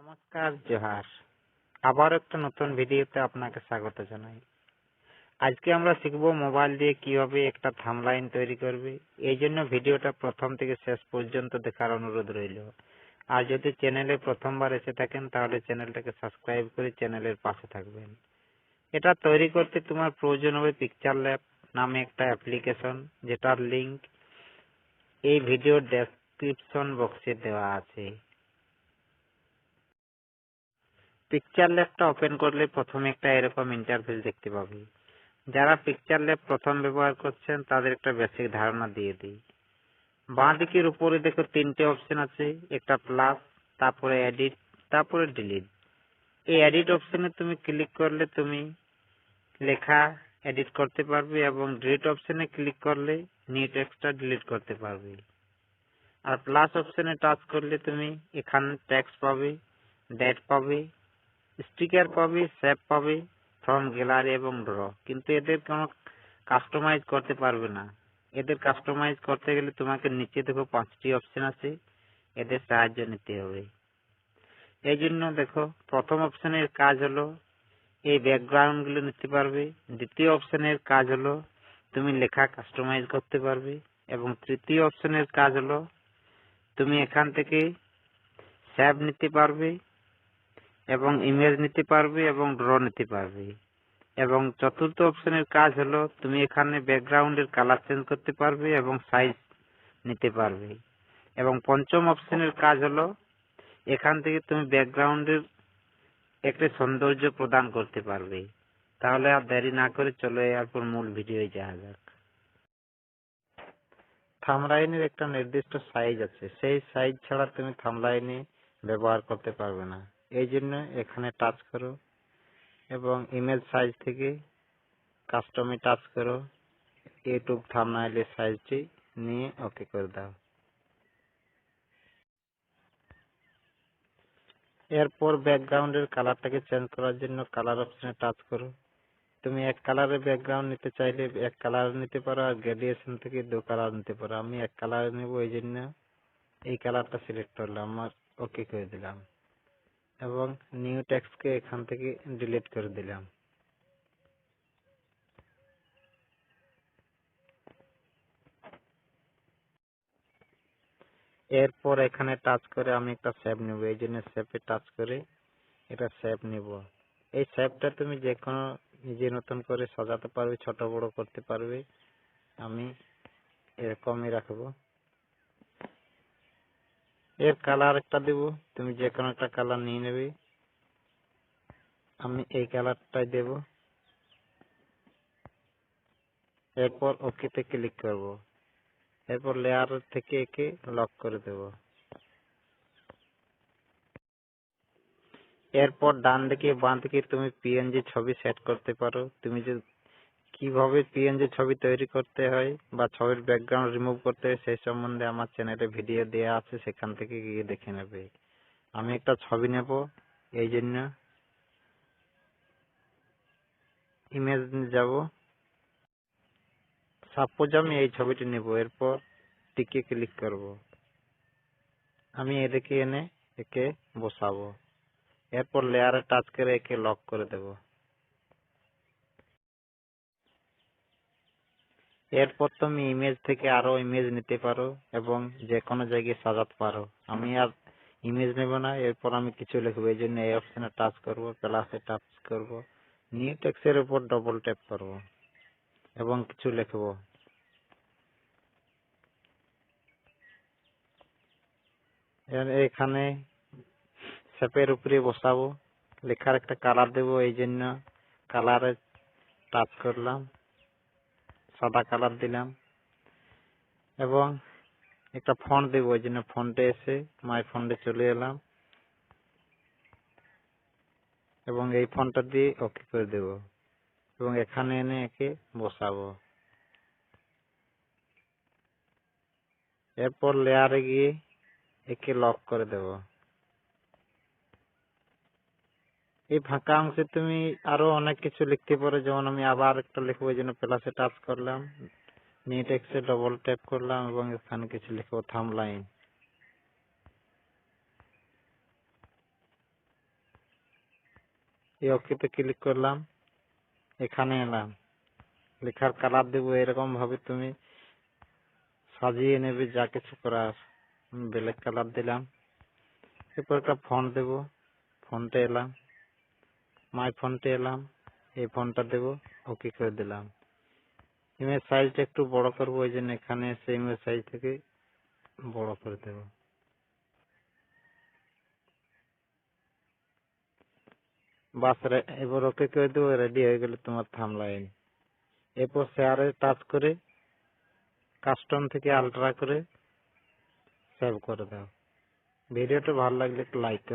নমস্কার, জোহার। আবার একটা নতুন ভিডিওতে আপনাকে স্বাগত জানাই। আজকে আমরা শিখব মোবাইল দিয়ে কিভাবে একটা থাম্বনেইল তৈরি করবে। এই জন্য ভিডিওটা প্রথম থেকে শেষ পর্যন্ত দেখার অনুরোধ রইল। আর যদি চ্যানেলে প্রথমবার এসে থাকেন তাহলে চ্যানেলটাকে সাবস্ক্রাইব করে চ্যানেলের পাশে থাকবেন। এটা তৈরি করতে তোমার প্রয়োজন হবে PixelLab নামে একটা অ্যাপ্লিকেশন, যেটার লিংক এই ভিডিওর ডেসক্রিপশন বক্সে দেওয়া আছে। PixelLabটা ওপেন করলে প্রথমে একটা এরকম ইন্টারফেস দেখতে পাবে। যারা PixelLab প্রথম ব্যবহার করছেন তাদের একটা বেসিক ধারণা দিয়ে দিই। বাঁ দিকের উপরে দেখো তিনটে অপশন আছে, একটা প্লাস, তারপরে এডিট, তারপরে ডিলিট। এই এডিট অপশনে তুমি ক্লিক করলে তুমি লেখা এডিট করতে পারবে এবং ডিলিট অপশনে ক্লিক করলে নিউ টেক্সটটা ডিলিট করতে পারবে। আর প্লাস অপশনে টাচ করলে তুমি এখানে টেক্সট পাবে, ডেট পাবে, স্টিকার পাবে, শেপ পাবে, ফ্রম গ্যালারি এবং ড্র। কিন্তু এদের কোনো কাস্টমাইজ করতে পারবে না। এদের কাস্টমাইজ করতে গেলে তোমাকে নিচে দেখো 5টি অপশন আছে, এদের সাহায্য নিতে হবে। এই জন্য দেখো প্রথম অপশনের কাজ হলো এই ব্যাকগ্রাউন্ড গুলো নিতে পারবে। দ্বিতীয় অপশনের কাজ হলো তুমি লেখা কাস্টমাইজ করতে পারবে এবং তৃতীয় অপশনের কাজ হলো তুমি এখান থেকে শেপ নিতে পারবে এবং ইমেজ নিতে পারবে এবং ড্র নিতে পারবে। এবং চতুর্থ অপশনের কাজ হলো তুমি এখানে ব্যাকগ্রাউন্ডের কালার চেঞ্জ করতে পারবে এবং সাইজ নিতে পারবে। এবং পঞ্চম অপশনের কাজ হলো এখান থেকে তুমি ব্যাকগ্রাউন্ডের একটা সৌন্দর্য প্রদান করতে পারবে। তাহলে আর দেরি না করে চলো এরপর মূল ভিডিওয় যাওয়া যাক। থাম্বনেইলের একটা নির্দিষ্ট সাইজ আছে, সেই সাইজ ছাড়া তুমি থাম্বনেইল ব্যবহার করতে পারবে না। এই জন্য এখানে টাচ করো এবং ইমেজ সাইজ থেকে কাস্টমে টাচ করো, ইউটিউব থাম্বনেইলের সাইজটি নিয়ে ওকে করে দাও। এরপর ব্যাকগ্রাউন্ডের কালারটাকে চেঞ্জ করার জন্য কালার অপশনে টাচ করো। তুমি এক কালারের ব্যাকগ্রাউন্ড নিতে চাইলে এক কালার নিতে পারো, আর গ্রেডিয়েশন থেকে 2 কালার নিতে পারো। আমি এক কালার নেব, এই জন্য এই কালারটা সিলেক্ট করলাম, আর ওকে করে দিলাম এবং নিউ টেক্সটকে এখান থেকে ডিলিট করে দিলাম। এরপর এখানে টাচ করে আমি একটা শেপ নেব, এই জন্য শেপে টাচ করে এটা শেপ নেব। এই শেপটা তুমি যে কোনো নিজে নতুন করে সাজাতে পারবে, ছোট বড় করতে পারবে। আমি এরকমই রাখবো। এর কালার একটা দেব, তুমি যে কোনো একটা কালার নিয়ে নেবে। আমি এই কালারটাই দেব। এরপর ওকে তে ক্লিক করব। এরপর লেয়ার থেকে একে লক করে দেব। এরপর ডান দিকে বাঁ দিকে তুমি পিএনজি ছবি সেট করতে পারো। তুমি যে কিভাবে পিএনজি ছবি তৈরি করতে হয় বা ছবির ব্যাকগ্রাউন্ড রিমুভ করতে হয় সেই সম্বন্ধে আমার চ্যানেলে ভিডিও দেওয়া আছে, সেখান থেকে গিয়ে দেখে নেবে। আমি একটা ছবি নেব, এই জন্য ইমেজ যাব। সাপোজ আমি এই ছবিটি নেব, এরপর টিকে ক্লিক করব। আমি এদিকে এনে একে বসাবো। এরপর লেয়ারে টাচ করে একে লক করে দেব। এরপর তুমি ইমেজ থেকে আরো ইমেজ নিতে পারো এবং যে কোনো জায়গায় সাজাতে পারো। আমি আর ইমেজ নেব না, এরপর আমি কিছু লিখবো। এই জন্য এই অপশনে টাচ করব, প্লাসে টাচ করব, নিউ টেক্সটের উপর ডবল ট্যাপ করব এবং কিছু লিখবো। এখানে শেপের উপরে বসাবো, লেখার একটা কালার দেব, এই জন্য কালারে টাচ করলাম, সাদা কালার দিলাম এবং একটা ফন্ট দেব, এই জন্য ফন্টে এসে মাই ফন্টে চলে এলাম এবং এই ফন্টটা দিয়ে ওকে করে দেব এবং এখানে এনে একে বসাবো। এরপর লেয়ারে গিয়ে একে লক করে দেব। এই ফাঁকা অংশে তুমি আরো অনেক কিছু লিখতে পারো, যেমন আমি আবার একটা লিখবো, এই জন্য প্লাসে টাচ করলাম, নিউ টেক্সটে ডবল ট্যাপ করলাম এবং এখানে কিছু লিখবো থাম্বনেইল। এই ওকেতে ক্লিক করলাম, এখানে এলাম, লেখার কালার দেবো এরকম ভাবে তুমি সাজিয়ে নেবে যা কিছু করার। ব্ল্যাক কালার দিলাম, এরপর একটা ফন্ট দেব, ফন্টে এলাম, মাই ফন্টে এলাম, এই ফন্টটা দেব, ওকে করে দিলাম। ইমেজ সাইজটা একটু বড় করবো, ওই জন্য এখানে এসে ইমেজ সাইজ থেকে বড় করে দেব। বাস এবার ওকে করে দেবো, রেডি হয়ে গেলে তোমার থাম্বনেইল। এরপর শেয়ারে টাচ করে কাস্টম থেকে আলট্রা করে সেভ করে দাও। ভিডিওটা ভালো লাগলে একটু লাইক করো।